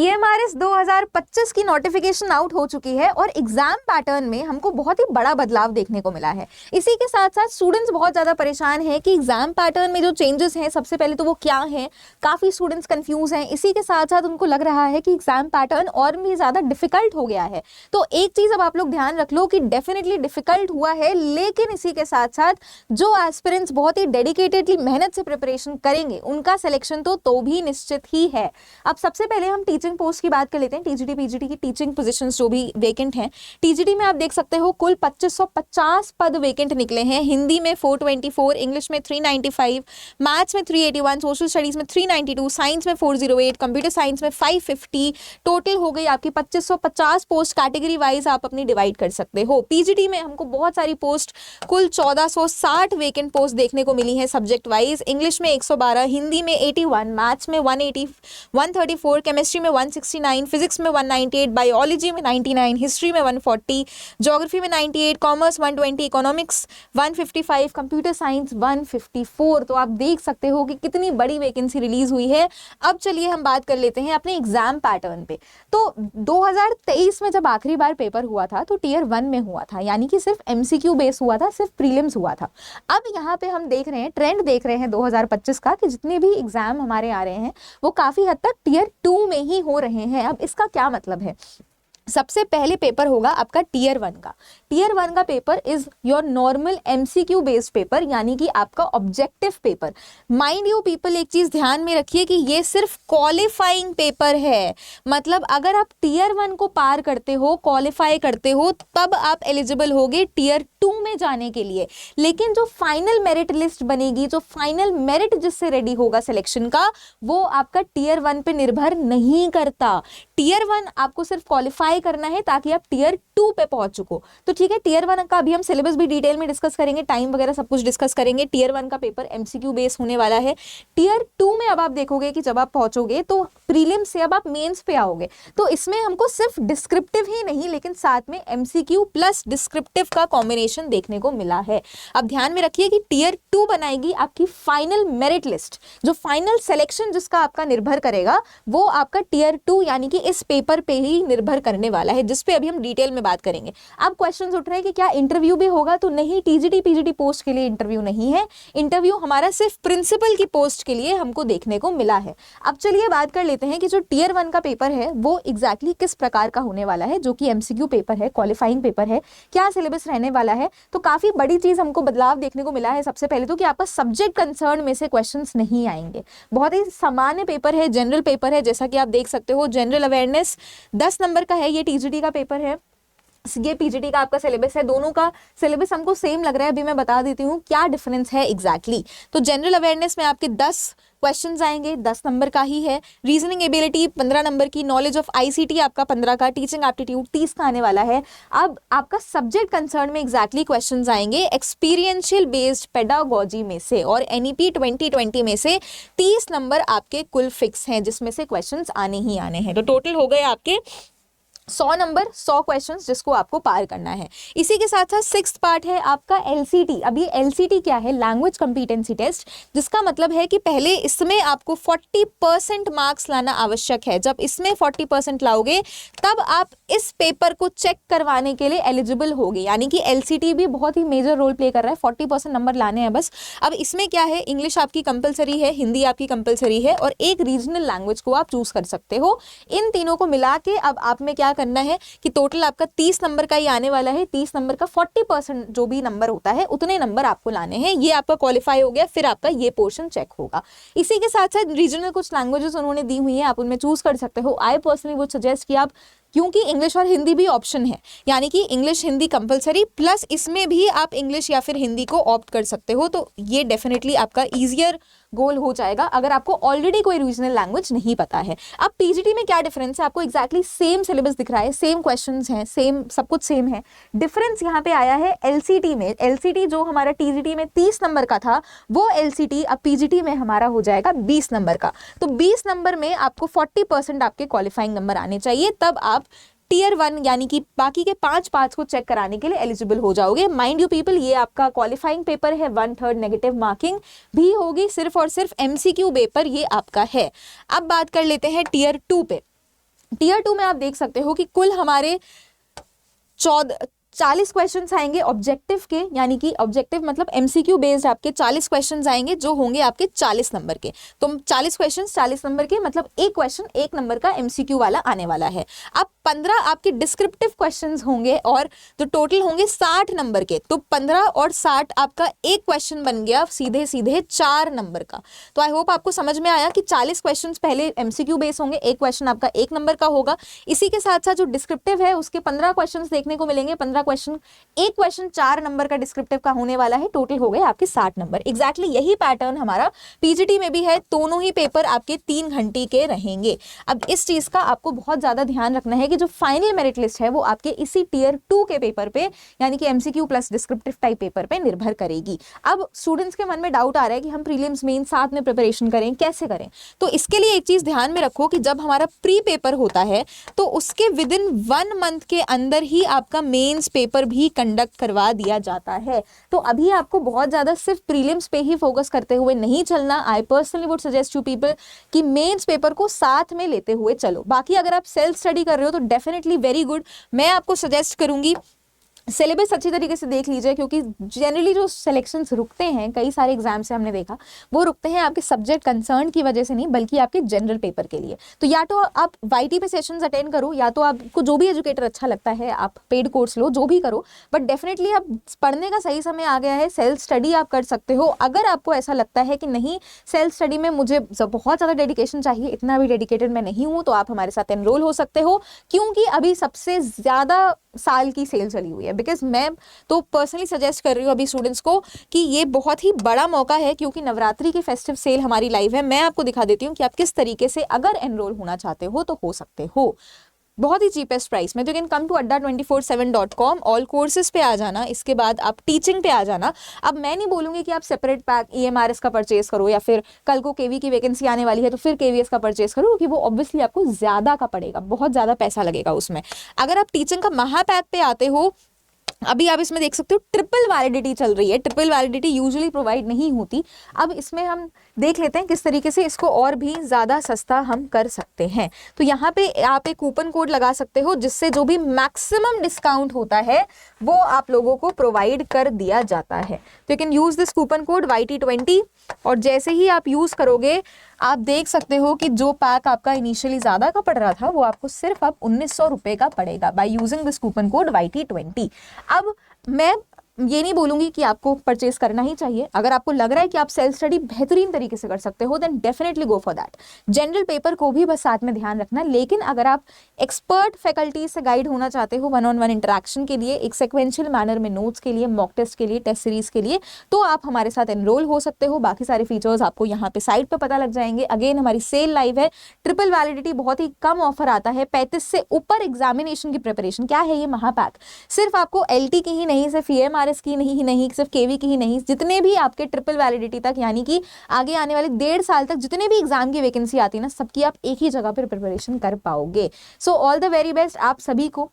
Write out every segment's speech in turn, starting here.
EMRS 2025 की notification out हो चुकी है और एग्जाम पैटर्न में हमको बहुत ही बड़ा बदलाव देखने को मिला है। इसी के साथ साथ स्टूडेंट्स बहुत ज़्यादा परेशान हैं कि एग्जाम पैटर्न में जो चेंजेस हैं सबसे पहले तो वो क्या हैं, काफ़ी स्टूडेंट्स कंफ्यूज हैं। इसी के साथ साथ उनको लग रहा है कि एग्जाम पैटर्न और भी ज़्यादा डिफिकल्ट हो गया है। तो एक चीज़ अब आप लोग ध्यान रख लो कि डेफिनेटली डिफिकल्ट हुआ है, लेकिन इसी के साथ साथ जो एस्पिरेंट्स बहुत ही डेडिकेटेडली मेहनत से प्रिपरेशन करेंगे उनका सिलेक्शन तो भी निश्चित ही है। अब सबसे पहले हम टीचिंग पोस्ट की बात कर लेते हैं। टीजीटी पीजीटी की टीचिंग पोजीशंस जो भी वेकेंट हैं, टीजीटी में आप देख सकते हो कुल 2550 पद वेकेंट निकले हैं। हिंदी में 424, इंग्लिश में 395, मैथ्स में 381, सोशल स्टडीज में 392, साइंस में 408, कंप्यूटर साइंस में 550। टोटल हो गई आपकी 2550 पोस्ट। कैटेगरी वाइज आप अपनी डिवाइड कर सकते हो। पीजीटी में हमको बहुत सारी पोस्ट, कुल 1460 वेकेंट पोस्ट देखने को मिली है सब्जेक्ट वाइज। इंग्लिश में 112, हिंदी में 81, मैथ्स में 134, केमिस्ट्री में 169, फिजिक्स में 198, बायोलॉजी में 99, हिस्ट्री में 140, ज्योग्राफी में 98, कॉमर्स 120, इकोनॉमिक्स 155, कंप्यूटर साइंस 154। तो आप देख सकते हो कि कितनी बड़ी वैकेंसी रिलीज हुई है। अब चलिए हम बात कर लेते हैं अपने एग्जाम पैटर्न पे। तो 2023 में जब आखिरी बार पेपर हुआ था तो टियर 1 में हुआ था, यानी कि सिर्फ MCQ बेस हुआ था, सिर्फ प्रीलिम्स हुआ था। अब यहाँ पे हम देख रहे हैं, ट्रेंड देख रहे हैं 2025 का कि जितने भी एग्जाम हमारे आ रहे हैं वो काफी हद तक टियर 2 में ही हो रहे हैं। अब इसका क्या मतलब है? सबसे पहले पेपर होगा आपका टियर 1 का। टियर 1 का paper is your normal MCQ based paper, यानी कि आपका objective paper. Mind you people, एक चीज ध्यान में रखिए कि ये सिर्फ क्वालिफाइंग पेपर है। मतलब अगर आप टियर 1 को पार करते हो, क्वालिफाई करते हो, तब आप एलिजिबल होगे टियर 2 में जाने के लिए। लेकिन जो फाइनल मेरिट लिस्ट बनेगी, जो फाइनल मेरिट जिससे रेडी होगा सिलेक्शन का, वो आपका टियर 1 पे निर्भर नहीं करता। टियर 1 आपको सिर्फ क्वालिफाई करना है ताकि आप टियर 2 पे पहुंच चुको। तो ठीक है, टियर 1 का अभी हम सिलेबस भी डिटेल में डिस्कस करेंगे, टाइम वगैरह सब कुछ डिस्कस करेंगे। टियर 1 का पेपर MCQ बेस होने वाला है। टियर 2 में अब आप देखोगे कि जब आप पहुंचोगे तो प्रीलिम से अब आप मेंस पे आओगे, तो इसमें हमको सिर्फ डिस्क्रिप्टिव ही नहीं लेकिन साथ में MCQ प्लस डिस्क्रिप्टिव का कॉम्बिनेशन देखने को मिला है। अब ध्यान में रखिए कि टियर 2 बनाएगी आपकी फाइनल मेरिट लिस्ट। जो फाइनल सिलेक्शन जिसका आपका निर्भर करेगा वो आपका टियर 2 यानी कि इस पेपर पे ही निर्भर करने वाला है, जिस पे अभी हम डिटेल में बात करेंगे। अब क्वेश्चंस उठ रहे हैं कि क्या इंटरव्यू भी होगा? तो नहीं, टीजीटी पीजीटी पोस्ट के लिए इंटरव्यू नहीं है। इंटरव्यू हमारा सिर्फ प्रिंसिपल की पोस्ट के लिए हमको देखने को मिला है। अब चलिए बात कर लेते हैं कि जो टियर 1 का पेपर है वो एग्जैक्टली किस प्रकार का होने वाला है, जो कि MCQ पेपर है, क्वालिफाइंग पेपर है, क्या सिलेबस रहने वाला है। तो काफी बड़ी चीज हमको बदलाव देखने को मिला है। सबसे पहले तो कि आपका सब्जेक्ट कंसर्न में से क्वेश्चंस नहीं आएंगे। बहुत ही सामान्य पेपर है, जनरल पेपर है, जैसा कि आप देख सकते हो। जनरल अवेयरनेस 10 नंबर का है, ये टीजीटी का पेपर है, ये पीजीटी का आपका सिलेबस है। दोनों का सिलेबस हमको सेम लग रहा है। अभी मैं बता देती हूँ क्या डिफरेंस है एग्जैक्टली। तो जनरल अवेयरनेस में आपके 10 क्वेश्चंस आएंगे, 10 नंबर का ही है। रीजनिंग एबिलिटी 15 नंबर की, नॉलेज ऑफ ICT आपका 15 का, टीचिंग एप्टीट्यूड 30 का आने वाला है। अब आपका सब्जेक्ट कंसर्न में एग्जैक्टली क्वेश्चंस आएंगे एक्सपीरियंशियल बेस्ड पेडागोजी में से, और NEP 2020 में से 30 नंबर आपके कुल फिक्स हैं, जिसमें से क्वेश्चंस आने ही आने हैं। तो टोटल हो गए आपके 100 नंबर, 100 क्वेश्चंस जिसको आपको पार करना है। इसी के साथ साथ 6th पार्ट है आपका LCT। अब ये LCT क्या है? लैंग्वेज कॉम्पिटेंसी टेस्ट, जिसका मतलब है कि पहले इसमें आपको 40% मार्क्स लाना आवश्यक है। जब इसमें 40% लाओगे तब आप इस पेपर को चेक करवाने के लिए एलिजिबल होगे। यानी कि LCT भी बहुत ही मेजर रोल प्ले कर रहा है। 40% नंबर लाने हैं बस। अब इसमें क्या है, इंग्लिश आपकी कंपलसरी है, हिंदी आपकी कंपलसरी है, और एक रीजनल लैंग्वेज को आप चूज कर सकते हो। इन तीनों को मिला के अब आप में क्या करना है कि टोटल आपका 30 नंबर का ही आने वाला है। 30 नंबर का 40% जो भी नंबर होता है उतने नंबर आपको लाने हैं। ये आपका क्वालिफाई हो गया, फिर आपका ये पोर्शन चेक होगा। इसी के साथ साथ रीजनल कुछ लैंग्वेजेस उन्होंने दी हुई हैं, आप उनमें चूज कर सकते हो। आई पर्सनली वुड सजेस्ट कि आप, क्योंकि इंग्लिश और हिंदी भी ऑप्शन है, यानी कि इंग्लिश हिंदी कंपलसरी प्लस इसमें भी आप इंग्लिश या फिर हिंदी को ऑप्ट कर सकते हो। तो ये डेफिनेटली आपका ईजियर गोल हो जाएगा अगर आपको ऑलरेडी कोई रीजनल लैंग्वेज नहीं पता है। अब पीजीटी में क्या डिफरेंस है? आपको एग्जैक्टली सेम सिलेबस दिख रहा है, सेम क्वेश्चंस हैं, सेम सब कुछ सेम है। डिफरेंस यहाँ पे आया है LCT में। LCT जो हमारा टीजीटी में 30 नंबर का था, वो LCT अब पीजीटी में हमारा हो जाएगा 20 नंबर का। तो 20 नंबर में आपको 40% आपके क्वालिफाइंग नंबर आने चाहिए, तब आप टियर 1 यानी कि बाकी के 5 पार्ट्स को चेक कराने के लिए एलिजिबल हो जाओगे। माइंड यू पीपल, ये आपका क्वालिफाइंग पेपर है, 1/3 नेगेटिव मार्किंग भी होगी, सिर्फ और सिर्फ MCQ पेपर ये आपका है। अब बात कर लेते हैं टियर 2 पे। टियर 2 में आप देख सकते हो कि कुल हमारे 40 क्वेश्चंस आएंगे ऑब्जेक्टिव के, यानी कि ऑब्जेक्टिव मतलब एमसीक्यू बेस्ड आपके 40 क्वेश्चंस आएंगे जो होंगे आपके 40 नंबर के। तो 40 क्वेश्चंस 40 नंबर के, मतलब एक क्वेश्चन 1 नंबर का एमसीक्यू वाला आने वाला है। अब 15 आपके डिस्क्रिप्टिव क्वेश्चंस होंगे और तो टोटल होंगे 60 नंबर के। तो 15 और 60 आपका एक क्वेश्चन बन गया सीधे सीधे 4 नंबर का। तो आई होप आपको समझ में आया कि 40 क्वेश्चंस पहले एमसीक्यू बेस होंगे, एक क्वेश्चन आपका 1 नंबर का होगा। इसी के साथ साथ जो डिस्क्रिप्टिव है उसके 15 क्वेश्चन देखने को मिलेंगे। 15 क्वेश्चन, एक क्वेश्चन 4 नंबर का डिस्क्रिप्टिव का होने वाला है। टोटल हो गए आपके 60 नंबर। एग्जैक्टली यही पैटर्न हमारा पीजीटी में भी है। दोनों ही पेपर आपके 3 घंटे के रहेंगे। अब इस चीज का आपको बहुत ज्यादा ध्यान रखना है कि जो फाइनल मेरिट लिस्ट है वो आपके इसी टियर 2 के पेपर पे, यानी कि MCQ plus descriptive type paper पे निर्भर करेगी। अब स्टूडेंट्स के मन में डाउट आ रहा है कि हम प्रीलिम्स मेन साथ में प्रिपरेशन करें, कैसे करें? तो इसके लिए एक चीज ध्यान में रखो कि जब हमारा प्री पेपर होता है तो उसके विद इन 1 मंथ के अंदर ही आपका मेंस पेपर भी कंडक्ट करवा दिया जाता है। तो अभी आपको बहुत ज्यादा सिर्फ प्रीलिम्स पे ही फोकस करते हुए नहीं चलना। I personally would suggest you people कि मेंस पेपर को साथ में लेते हुए चलो। बाकी अगर आप सेल्फ स्टडी कर रहे हो तो डेफिनेटली वेरी गुड। मैं आपको सजेस्ट करूंगी सिलेबस अच्छी तरीके से देख लीजिए, क्योंकि जनरली जो सिलेक्शंस रुकते हैं कई सारे एग्जाम से हमने देखा वो रुकते हैं आपके सब्जेक्ट कंसर्न की वजह से नहीं, बल्कि आपके जनरल पेपर के लिए। तो या तो आप वाईटी पे सेशंस अटेंड करो, या तो आपको जो भी एजुकेटर अच्छा लगता है आप पेड कोर्स लो, जो भी करो, बट डेफिनेटली आप पढ़ने का सही समय आ गया है। सेल्फ स्टडी आप कर सकते हो। अगर आपको ऐसा लगता है कि नहीं सेल्फ स्टडी में मुझे बहुत ज़्यादा डेडिकेशन चाहिए, इतना भी डेडिकेटेड मैं नहीं हूँ, तो आप हमारे साथ एनरोल हो सकते हो, क्योंकि अभी सबसे ज़्यादा साल की सेल चली हुई है। बिकॉज मैं तो पर्सनली सजेस्ट कर रही हूँ अभी स्टूडेंट्स को कि ये बहुत ही बड़ा मौका है, क्योंकि नवरात्रि की फेस्टिव सेल हमारी लाइव है। मैं आपको दिखा देती हूँ कि आप किस तरीके से अगर एनरोल होना चाहते हो तो हो सकते हो बहुत ही चीपेस्ट प्राइस में। तो can come to adda247.com, all courses पे आ जाना, इसके बाद आप टीचिंग पे आ जाना। अब मैं नहीं बोलूंगी कि आप सेपरेट पैक EMRS का परचेज करो, या फिर कल को केवी की वैकेंसी आने वाली है तो फिर KVS का परचेज करो, क्योंकि वो ऑब्वियसली आपको ज्यादा का पड़ेगा, बहुत ज्यादा पैसा लगेगा उसमें। अगर आप टीचिंग का महापैक पे आते हो, अभी आप इसमें देख सकते हो ट्रिपल वैलिडिटी चल रही है। ट्रिपल वैलिडिटी यूजुअली प्रोवाइड नहीं होती। अब इसमें हम देख लेते हैं किस तरीके से इसको और भी ज़्यादा सस्ता हम कर सकते हैं। तो यहाँ पे आप एक कूपन कोड लगा सकते हो, जिससे जो भी मैक्सिमम डिस्काउंट होता है वो आप लोगों को प्रोवाइड कर दिया जाता है। तो you can use this coupon code YT20, और जैसे ही आप यूज़ करोगे आप देख सकते हो कि जो पैक आपका इनिशियली ज़्यादा का पड़ रहा था वो आपको सिर्फ अब 1900 रुपये का पड़ेगा by using this coupon code YT20। अब मैं ये नहीं बोलूंगी कि आपको परचेस करना ही चाहिए। अगर आपको लग रहा है कि आप सेल्फ स्टडी बेहतरीन तरीके से कर सकते हो, then definitely go for that. General paper को भी बस साथ में ध्यान रखना। लेकिन अगर आप एक्सपर्ट फैकल्टी से गाइड होना चाहते हो, 1-on-1 इंटरेक्शन के लिए, एक सिक्वेंशियल मैनर में नोट्स के लिए, मॉक टेस्ट के लिए, टेस्ट सीरीज के लिए, तो आप हमारे साथ एनरोल हो सकते हो। बाकी सारे फीचर्स आपको यहाँ पे साइट पर पता लग जाएंगे। अगेन हमारी सेल लाइव है। ट्रिपल वैलिडिटी, बहुत ही कम ऑफर आता है। 35 से ऊपर एग्जामिनेशन की प्रिपरेशन। क्या है ये महापैक? सिर्फ आपको LT की ही नहीं, सिर्फ EMRS की नहीं, सिर्फ KV की ही नहीं, जितने भी आपके ट्रिपल वैलिडिटी तक, यानी कि आगे आने वाले 1.5 साल तक जितने भी एग्जाम की वैकेंसी आती है ना, सबकी आप एक ही जगह पर प्रिपरेशन कर पाओगे। So all the very best आप सभी को।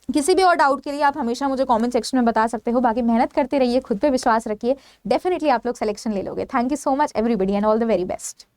किसी भी और डाउट के लिए आप हमेशा मुझे कमेंट सेक्शन में बता सकते हो। बाकी मेहनत करते रहिए, खुद पे विश्वास रखिए, डेफिनेटली आप लोग सिलेक्शन ले लोगे। Thank you so much everybody and all the very best.